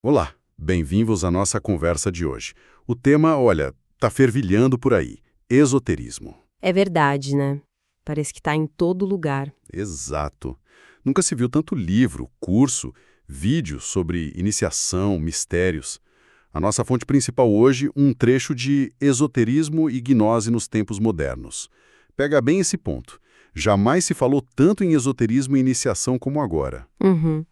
Olá, bem-vindos à nossa conversa de hoje. O tema, olha, tá fervilhando por aí, esoterismo. É verdade, né? Parece que tá em todo lugar. Exato. Nunca se viu tanto livro, curso, vídeo sobre iniciação, mistérios. A nossa fonte principal hoje, um trecho de Esoterismo e Gnose nos Tempos Modernos. Pega bem esse ponto. Jamais se falou tanto em esoterismo e iniciação como agora. Uhum.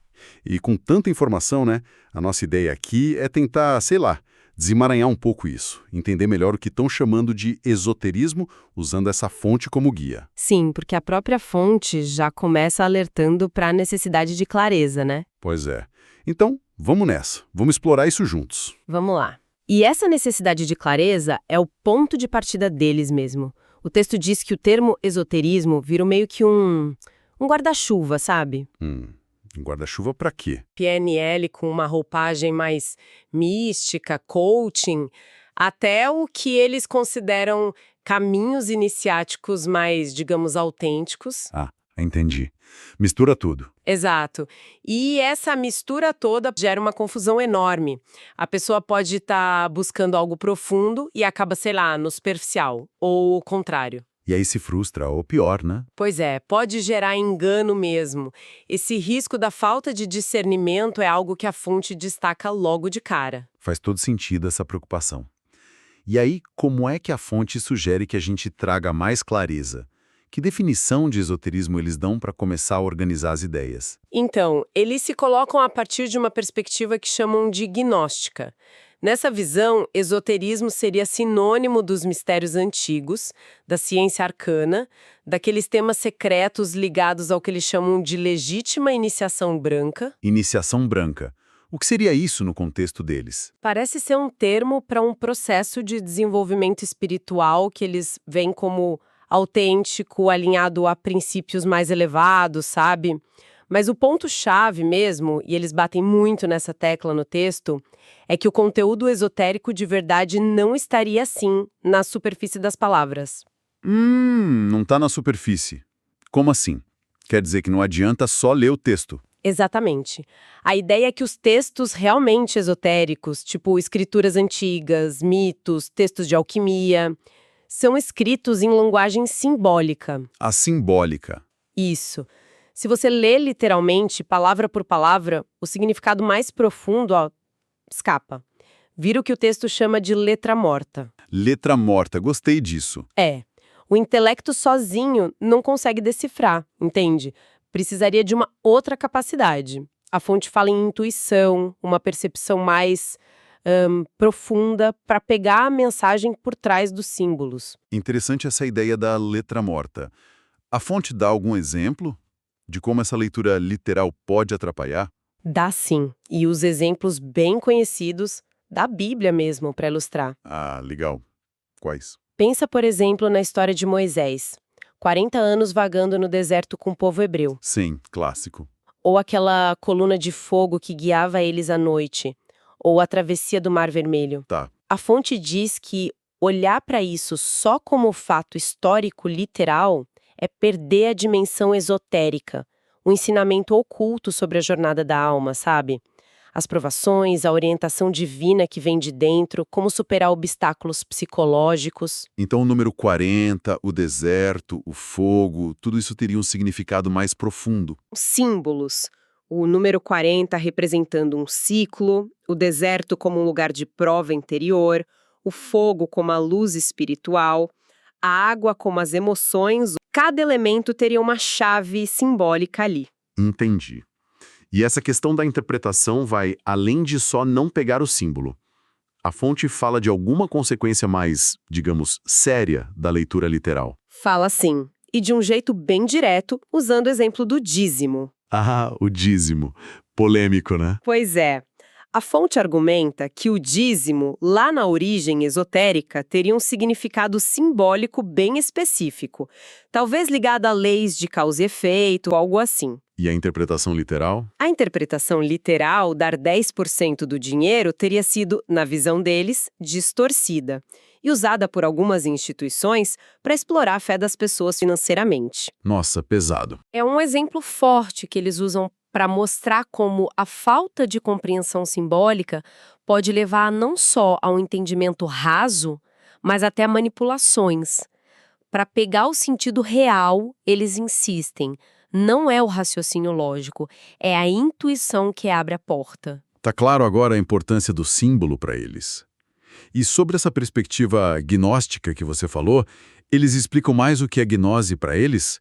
E com tanta informação, né? A nossa ideia aqui é tentar, sei lá, desemaranhar um pouco isso, entender melhor o que estão chamando de esoterismo, usando essa fonte como guia. Sim, porque a própria fonte já começa alertando para a necessidade de clareza, né? Pois é. Então, vamos nessa. Vamos explorar isso juntos. Vamos lá. E essa necessidade de clareza é o ponto de partida deles mesmo. O texto diz que o termo esoterismo vira meio que um guarda-chuva, sabe? Um guarda-chuva para quê? PNL com uma roupagem mais mística, coaching, até o que eles consideram caminhos iniciáticos mais, digamos, autênticos. Ah, entendi. Mistura tudo. Exato. E essa mistura toda gera uma confusão enorme. A pessoa pode estar buscando algo profundo e acaba, sei lá, no superficial, ou o contrário. E aí se frustra, ou pior, né? Pois é, pode gerar engano mesmo. Esse risco da falta de discernimento é algo que a fonte destaca logo de cara. Faz todo sentido essa preocupação. E aí, como é que a fonte sugere que a gente traga mais clareza? Que definição de esoterismo eles dão para começar a organizar as ideias? Então, eles se colocam a partir de uma perspectiva que chamam de gnóstica. Nessa visão, esoterismo seria sinônimo dos mistérios antigos, da ciência arcana, daqueles temas secretos ligados ao que eles chamam de legítima iniciação branca. Iniciação branca. O que seria isso no contexto deles? Parece ser um termo para um processo de desenvolvimento espiritual que eles veem como autêntico, alinhado a princípios mais elevados, sabe? Mas o ponto-chave mesmo, e eles batem muito nessa tecla no texto, é que o conteúdo esotérico de verdade não estaria assim, na superfície das palavras. Não tá na superfície. Como assim? Quer dizer que não adianta só ler o texto. Exatamente. A ideia é que os textos realmente esotéricos, tipo escrituras antigas, mitos, textos de alquimia, são escritos em linguagem simbólica. A simbólica. Isso. Se você lê literalmente, palavra por palavra, o significado mais profundo, escapa. Vira o que o texto chama de letra morta. Letra morta, gostei disso. É. O intelecto sozinho não consegue decifrar, entende? Precisaria de uma outra capacidade. A fonte fala em intuição, uma percepção mais profunda para pegar a mensagem por trás dos símbolos. Interessante essa ideia da letra morta. A fonte dá algum exemplo de como essa leitura literal pode atrapalhar? Dá sim, e os exemplos bem conhecidos da Bíblia mesmo para ilustrar. Ah, legal. Quais? Pensa, por exemplo, na história de Moisés. 40 anos vagando no deserto com o povo hebreu. Sim, clássico. Ou aquela coluna de fogo que guiava eles à noite. Ou a travessia do Mar Vermelho. Tá. A fonte diz que olhar para isso só como fato histórico literal é perder a dimensão esotérica, o ensinamento oculto sobre a jornada da alma, sabe? As provações, a orientação divina que vem de dentro, como superar obstáculos psicológicos. Então o número 40, o deserto, o fogo, tudo isso teria um significado mais profundo. Símbolos. O número 40 representando um ciclo, o deserto como um lugar de prova interior, o fogo como a luz espiritual, a água como as emoções. Cada elemento teria uma chave simbólica ali. Entendi. E essa questão da interpretação vai além de só não pegar o símbolo. A fonte fala de alguma consequência mais, digamos, séria da leitura literal. Fala sim, e de um jeito bem direto, usando o exemplo do dízimo. Ah, o dízimo. Polêmico, né? Pois é. A fonte argumenta que o dízimo, lá na origem esotérica, teria um significado simbólico bem específico, talvez ligado a leis de causa e efeito, algo assim. E a interpretação literal? A interpretação literal, dar 10% do dinheiro, teria sido, na visão deles, distorcida e usada por algumas instituições para explorar a fé das pessoas financeiramente. Nossa, pesado. É um exemplo forte que eles usam para mostrar como a falta de compreensão simbólica pode levar não só a um entendimento raso, mas até a manipulações. Para pegar o sentido real, eles insistem. Não é o raciocínio lógico, é a intuição que abre a porta. Tá claro agora a importância do símbolo para eles. E sobre essa perspectiva gnóstica que você falou, eles explicam mais o que é gnose para eles?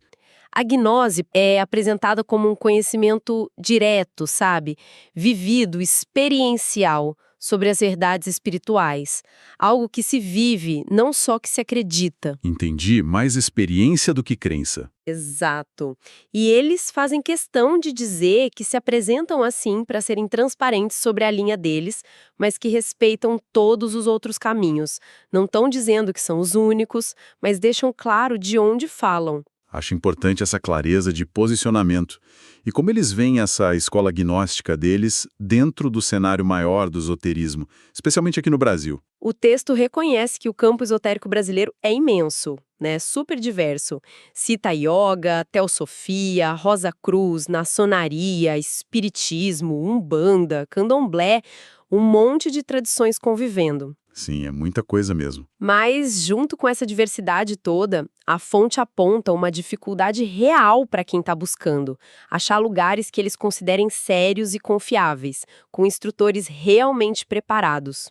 A gnose é apresentada como um conhecimento direto, sabe? Vivido, experiencial, sobre as verdades espirituais. Algo que se vive, não só que se acredita. Entendi, mais experiência do que crença. Exato. E eles fazem questão de dizer que se apresentam assim para serem transparentes sobre a linha deles, mas que respeitam todos os outros caminhos. Não estão dizendo que são os únicos, mas deixam claro de onde falam. Acho importante essa clareza de posicionamento. E como eles veem essa escola gnóstica deles dentro do cenário maior do esoterismo, especialmente aqui no Brasil? O texto reconhece que o campo esotérico brasileiro é imenso, né? Super diverso. Cita yoga, teosofia, Rosa Cruz, maçonaria, espiritismo, umbanda, candomblé, um monte de tradições convivendo. Sim, é muita coisa mesmo. Mas, junto com essa diversidade toda, a fonte aponta uma dificuldade real para quem está buscando. Achar lugares que eles considerem sérios e confiáveis, com instrutores realmente preparados.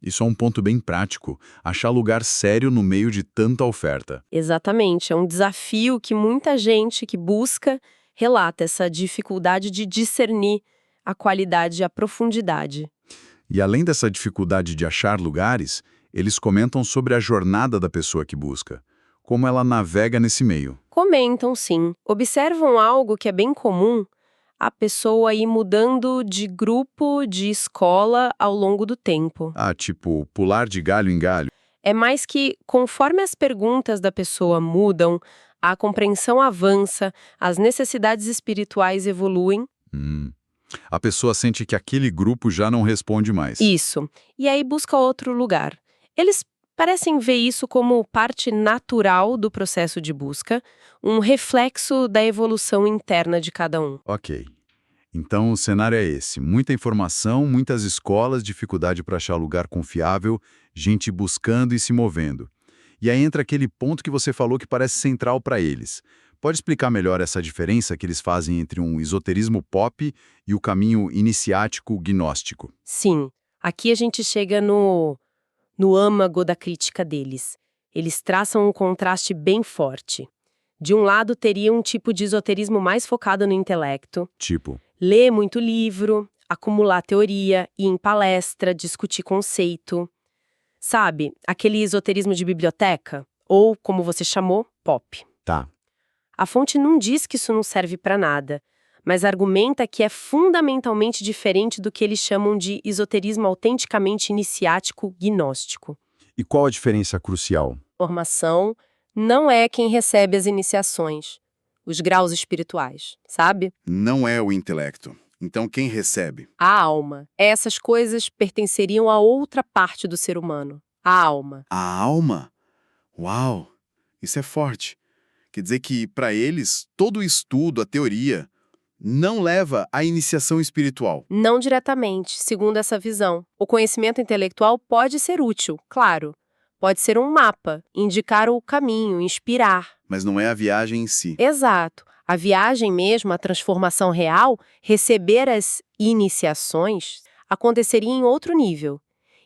Isso é um ponto bem prático. Achar lugar sério no meio de tanta oferta. Exatamente, é um desafio que muita gente que busca relata essa dificuldade de discernir a qualidade e a profundidade. E além dessa dificuldade de achar lugares, eles comentam sobre a jornada da pessoa que busca, como ela navega nesse meio. Comentam, sim. Observam algo que é bem comum, a pessoa ir mudando de grupo, de escola ao longo do tempo. Tipo, pular de galho em galho. É mais que, conforme as perguntas da pessoa mudam, a compreensão avança, as necessidades espirituais evoluem. A pessoa sente que aquele grupo já não responde mais. Isso. E aí busca outro lugar. Eles parecem ver isso como parte natural do processo de busca, um reflexo da evolução interna de cada um. Ok. Então o cenário é esse. Muita informação, muitas escolas, dificuldade para achar lugar confiável, gente buscando e se movendo. E aí entra aquele ponto que você falou que parece central para eles. Pode explicar melhor essa diferença que eles fazem entre um esoterismo pop e o caminho iniciático gnóstico? Sim, aqui a gente chega no âmago da crítica deles. Eles traçam um contraste bem forte. De um lado, teria um tipo de esoterismo mais focado no intelecto. Tipo, Ler muito livro, acumular teoria, ir em palestra, discutir conceito. Sabe, aquele esoterismo de biblioteca? Ou, como você chamou, pop. tá. A fonte não diz que isso não serve para nada, mas argumenta que é fundamentalmente diferente do que eles chamam de esoterismo autenticamente iniciático gnóstico. E qual a diferença crucial? Formação não é quem recebe as iniciações, os graus espirituais, sabe? Não é o intelecto. Então quem recebe? A alma. Essas coisas pertenceriam a outra parte do ser humano, a alma. A alma? Uau! Isso é forte. Quer dizer que, para eles, todo o estudo, a teoria, não leva à iniciação espiritual. Não diretamente, segundo essa visão. O conhecimento intelectual pode ser útil, claro. Pode ser um mapa, indicar o caminho, inspirar. Mas não é a viagem em si. Exato. A viagem mesmo, a transformação real, receber as iniciações, aconteceria em outro nível.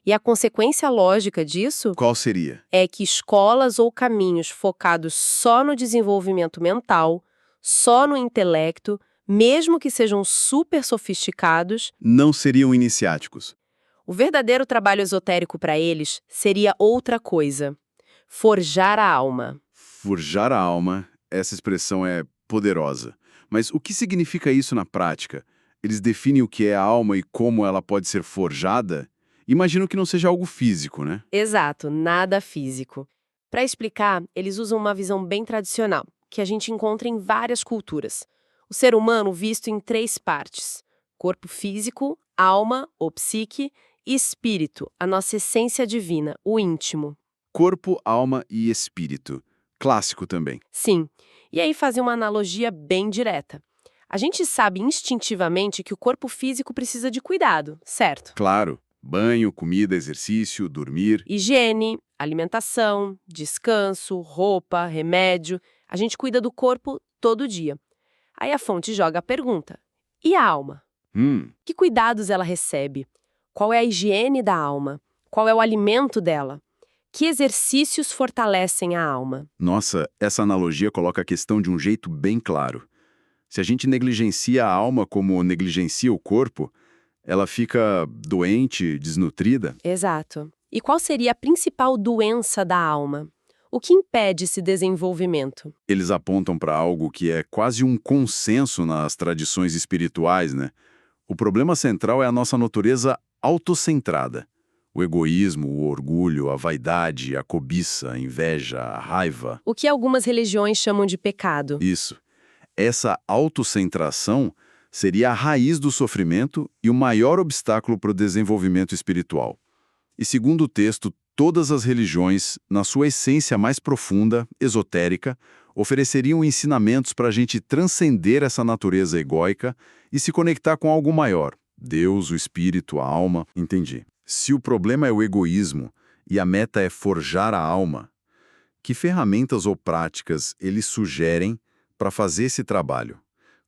E a consequência lógica disso Qual seria? é que escolas ou caminhos focados só no desenvolvimento mental, só no intelecto, mesmo que sejam super sofisticados, Não seriam iniciáticos. o verdadeiro trabalho esotérico para eles seria outra coisa: forjar a alma. Forjar a alma, essa expressão é poderosa. Mas o que significa isso na prática? Eles definem o que é a alma e como ela pode ser forjada? Imagino que não seja algo físico, né? Exato, nada físico. Para explicar, eles usam uma visão bem tradicional, que a gente encontra em várias culturas. O ser humano visto em 3 partes: corpo físico, alma, ou psique, e espírito, a nossa essência divina, o íntimo. Corpo, alma e espírito. Clássico também. Sim, e aí fazem uma analogia bem direta. A gente sabe instintivamente que o corpo físico precisa de cuidado, certo? Claro, banho, comida, exercício, dormir. Higiene, alimentação, descanso, roupa, remédio. A gente cuida do corpo todo dia. Aí a fonte joga a pergunta: e a alma? Que cuidados ela recebe? Qual é a higiene da alma? Qual é o alimento dela? Que exercícios fortalecem a alma? Nossa, essa analogia coloca a questão de um jeito bem claro. Se a gente negligencia a alma como negligencia o corpo, ela fica doente, desnutrida. Exato. E qual seria a principal doença da alma? O que impede esse desenvolvimento? Eles apontam para algo que é quase um consenso nas tradições espirituais, né? O problema central é a nossa natureza autocentrada. O egoísmo, o orgulho, a vaidade, a cobiça, a inveja, a raiva. O que algumas religiões chamam de pecado. Isso. Essa autocentração seria a raiz do sofrimento e o maior obstáculo para o desenvolvimento espiritual. E segundo o texto, todas as religiões, na sua essência mais profunda, esotérica, ofereceriam ensinamentos para a gente transcender essa natureza egóica e se conectar com algo maior. Deus, o espírito, a alma. Entendi. Se o problema é o egoísmo e a meta é forjar a alma, que ferramentas ou práticas eles sugerem para fazer esse trabalho?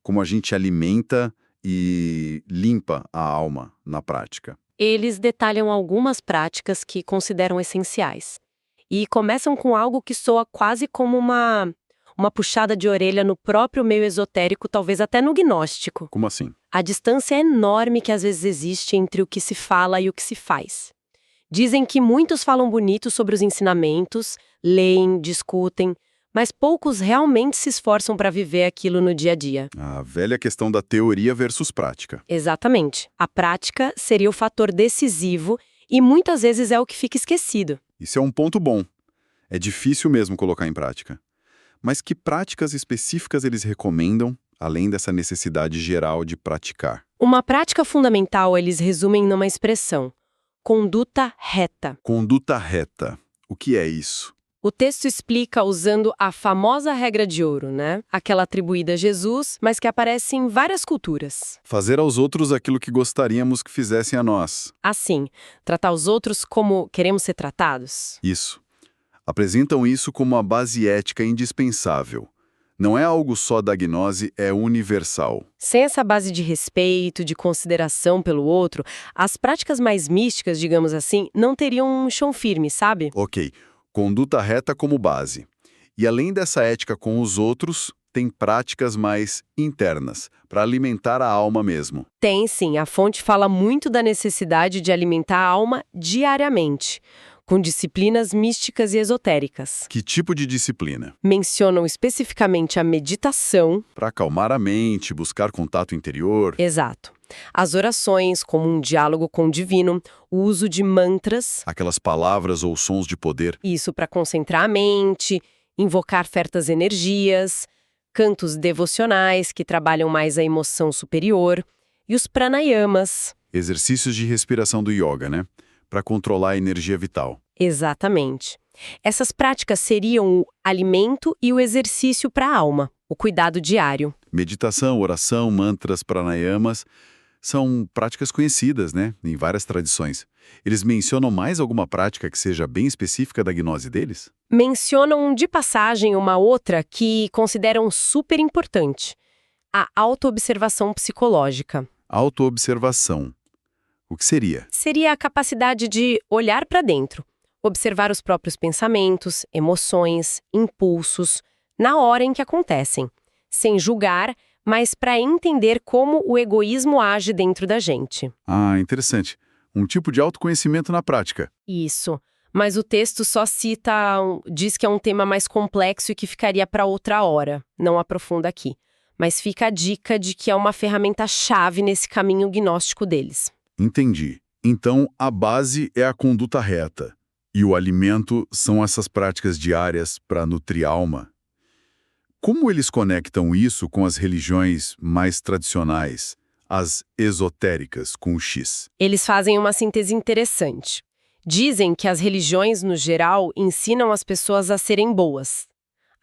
Como a gente alimenta e limpa a alma na prática? Eles detalham algumas práticas que consideram essenciais. E começam com algo que soa quase como uma puxada de orelha no próprio meio esotérico, talvez até no gnóstico. Como assim? A distância enorme que às vezes existe entre o que se fala e o que se faz. Dizem que muitos falam bonito sobre os ensinamentos, leem, discutem, mas poucos realmente se esforçam para viver aquilo no dia a dia. A velha questão da teoria versus prática. Exatamente. A prática seria o fator decisivo e muitas vezes é o que fica esquecido. Isso é um ponto bom. É difícil mesmo colocar em prática. Mas que práticas específicas eles recomendam, além dessa necessidade geral de praticar? Uma prática fundamental eles resumem numa expressão: conduta reta. Conduta reta. O que é isso? O texto explica usando a famosa regra de ouro, né? Aquela atribuída a Jesus, mas que aparece em várias culturas. Fazer aos outros aquilo que gostaríamos que fizessem a nós. Assim, tratar os outros como queremos ser tratados. Isso. Apresentam isso como uma base ética indispensável. Não é algo só da gnose, é universal. Sem essa base de respeito, de consideração pelo outro, as práticas mais místicas, digamos assim, não teriam um chão firme, sabe? Ok. Conduta reta como base. E além dessa ética com os outros, tem práticas mais internas, para alimentar a alma mesmo. Tem sim, a fonte fala muito da necessidade de alimentar a alma diariamente, com disciplinas místicas e esotéricas. Que tipo de disciplina? Mencionam especificamente a meditação. Para acalmar a mente, buscar contato interior. Exato. As orações, como um diálogo com o divino, o uso de mantras. Aquelas palavras ou sons de poder. Isso para concentrar a mente, invocar certas energias, cantos devocionais que trabalham mais a emoção superior, e os pranayamas. Exercícios de respiração do yoga, né? Para controlar a energia vital. Exatamente. Essas práticas seriam o alimento e o exercício para a alma, o cuidado diário. Meditação, oração, mantras, pranayamas são práticas conhecidas, né? Em várias tradições. Eles mencionam mais alguma prática que seja bem específica da gnose deles? Mencionam de passagem uma outra que consideram super importante: a autoobservação psicológica. Autoobservação. O que seria? Seria a capacidade de olhar para dentro, observar os próprios pensamentos, emoções, impulsos, na hora em que acontecem, sem julgar, mas para entender como o egoísmo age dentro da gente. Ah, interessante. Um tipo de autoconhecimento na prática. Isso. Mas o texto só diz que é um tema mais complexo e que ficaria para outra hora. Não aprofunda aqui. Mas fica a dica de que é uma ferramenta-chave nesse caminho gnóstico deles. Entendi. Então, a base é a conduta reta. E o alimento são essas práticas diárias para nutrir a alma. Como eles conectam isso com as religiões mais tradicionais, as esotéricas com o X? Eles fazem uma síntese interessante. Dizem que as religiões, no geral, ensinam as pessoas a serem boas,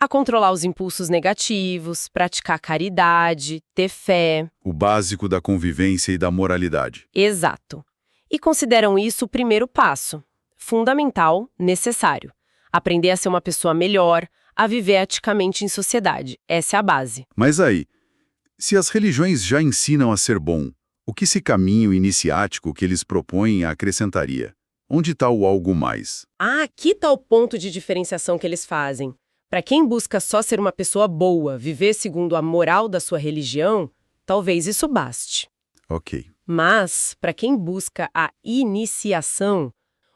A controlar os impulsos negativos, praticar caridade, ter fé. O básico da convivência e da moralidade. Exato. E consideram isso o primeiro passo. Fundamental, necessário. Aprender a ser uma pessoa melhor, a viver eticamente em sociedade. Essa é a base. Mas aí, se as religiões já ensinam a ser bom, o que esse caminho iniciático que eles propõem acrescentaria? Onde está o algo mais? Aqui está o ponto de diferenciação que eles fazem. Para quem busca só ser uma pessoa boa, viver segundo a moral da sua religião, talvez isso baste. Ok. Mas, para quem busca a iniciação,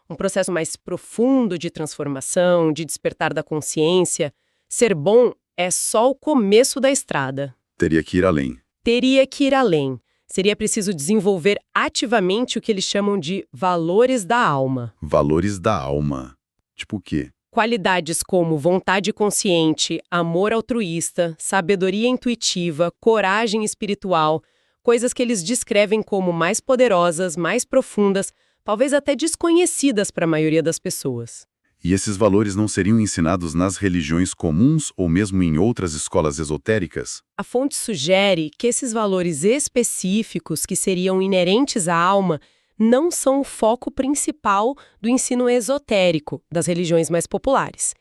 um processo mais profundo de transformação, de despertar da consciência, ser bom é só o começo da estrada. Teria que ir além. Teria que ir além. Seria preciso desenvolver ativamente o que eles chamam de valores da alma. Valores da alma. Tipo o quê? Qualidades como vontade consciente, amor altruísta, sabedoria intuitiva, coragem espiritual, coisas que eles descrevem como mais poderosas, mais profundas, talvez até desconhecidas para a maioria das pessoas. E esses valores não seriam ensinados nas religiões comuns ou mesmo em outras escolas esotéricas? A fonte sugere que esses valores específicos que seriam inerentes à alma não são o foco principal do ensino esotérico das religiões mais populares.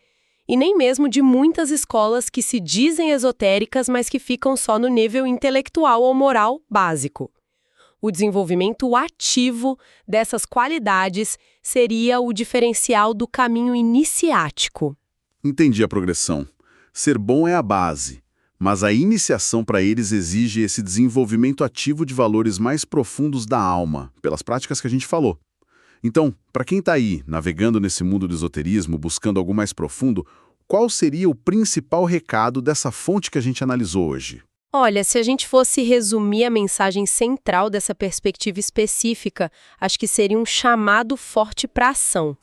E nem mesmo de muitas escolas que se dizem esotéricas, mas que ficam só no nível intelectual ou moral básico. O desenvolvimento ativo dessas qualidades seria o diferencial do caminho iniciático. Entendi a progressão. Ser bom é a base, mas a iniciação para eles exige esse desenvolvimento ativo de valores mais profundos da alma, pelas práticas que a gente falou. Então, para quem está aí, navegando nesse mundo do esoterismo, buscando algo mais profundo, qual seria o principal recado dessa fonte que a gente analisou hoje? Olha, se a gente fosse resumir a mensagem central dessa perspectiva específica, acho que seria um chamado forte para ação,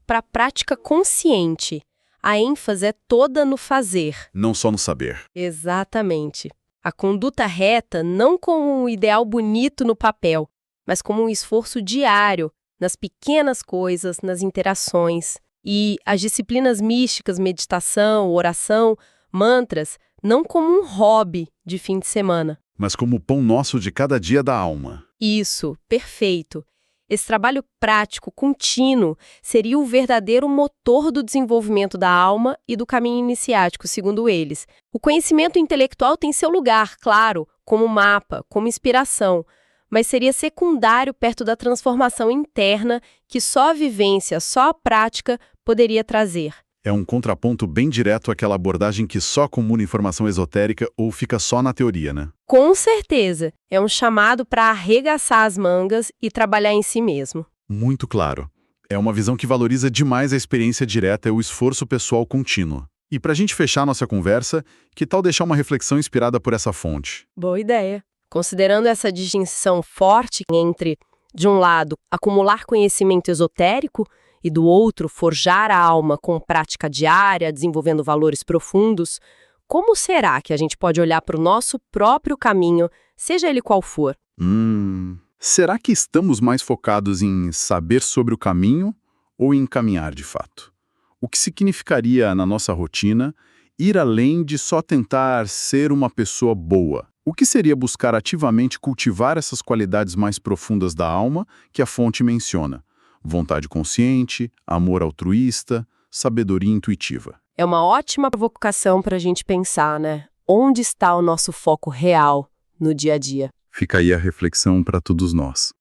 para prática consciente. A ênfase é toda no fazer. Não só no saber. Exatamente. A conduta reta não como um ideal bonito no papel, mas como um esforço diário, nas pequenas coisas, nas interações. E as disciplinas místicas, meditação, oração, mantras, não como um hobby de fim de semana. Mas como o pão nosso de cada dia da alma. Isso, perfeito. Esse trabalho prático, contínuo, seria o verdadeiro motor do desenvolvimento da alma e do caminho iniciático, segundo eles. O conhecimento intelectual tem seu lugar, claro, como mapa, como inspiração, mas seria secundário perto da transformação interna que só a vivência, só a prática poderia trazer. É um contraponto bem direto àquela abordagem que só acumula informação esotérica ou fica só na teoria, né? Com certeza. É um chamado para arregaçar as mangas e trabalhar em si mesmo. Muito claro. É uma visão que valoriza demais a experiência direta e o esforço pessoal contínuo. E para a gente fechar nossa conversa, que tal deixar uma reflexão inspirada por essa fonte? Boa ideia. Considerando essa distinção forte entre, de um lado, acumular conhecimento esotérico e, do outro, forjar a alma com prática diária, desenvolvendo valores profundos, como será que a gente pode olhar para o nosso próprio caminho, seja ele qual for? Será que estamos mais focados em saber sobre o caminho ou em caminhar de fato? O que significaria, na nossa rotina, ir além de só tentar ser uma pessoa boa? O que seria buscar ativamente cultivar essas qualidades mais profundas da alma que a fonte menciona? Vontade consciente, amor altruísta, sabedoria intuitiva. É uma ótima provocação para a gente pensar, né? Onde está o nosso foco real no dia a dia? Fica aí a reflexão para todos nós.